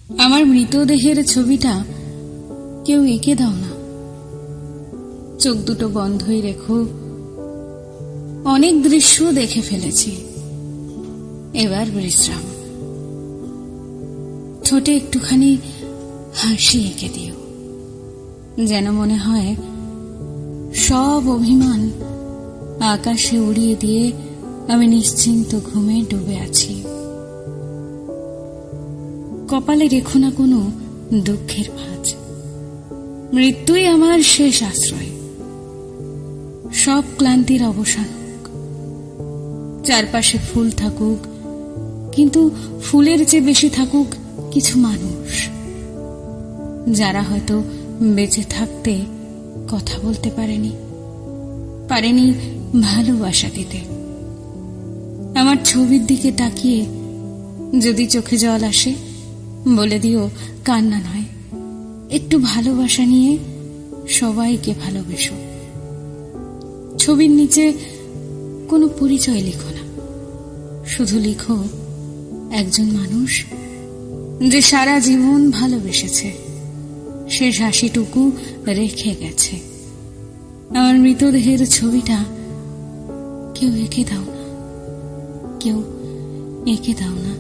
আমার মৃতদেহের ছবিটা কেউ এঁকে দাও না। চোখ দুটো বন্ধই রেখো। অনেক দৃশ্য দেখে ফেলেছি, এবার বিশ্রাম। ঠোঁটে একটুখানি হাসি এঁকে দিও, যেন মনে হয় সব অভিমান আকাশে উড়িয়ে দিয়ে আমি নিশ্চিন্ত ঘুমে ডুবে আছি। কপালে রেখো না কোনো দুঃখের ভাঁজ। মৃত্যুই আমার শেষ আশ্রয়। সব ক্লান্তির অবসান হোক। চারপাশে ফুল থাকুক, কিন্তু ফুলের চেয়ে বেশি থাকুক কিছু মানুষ, যারা হয়তো বেঁচে থাকতে কথা বলতে পারেনি ভালোবাসা দিতে। আমার ছবির দিকে তাকিয়ে যদি চোখে জল আসে, বলে দিও কান্না নয়, একটু ভালোবাসা নিয়ে সবাইকে ভালোবেসো। ছবির নিচে কোনো পরিচয় লিখো না, শুধু লিখো একজন মানুষ যে সারা জীবন ভালোবেসেছে, শেষ হাসিটুকু রেখে গেছে। আমার মৃতদেহের ছবিটা কেউ এঁকে দাও না, কেউ এঁকে দাও না।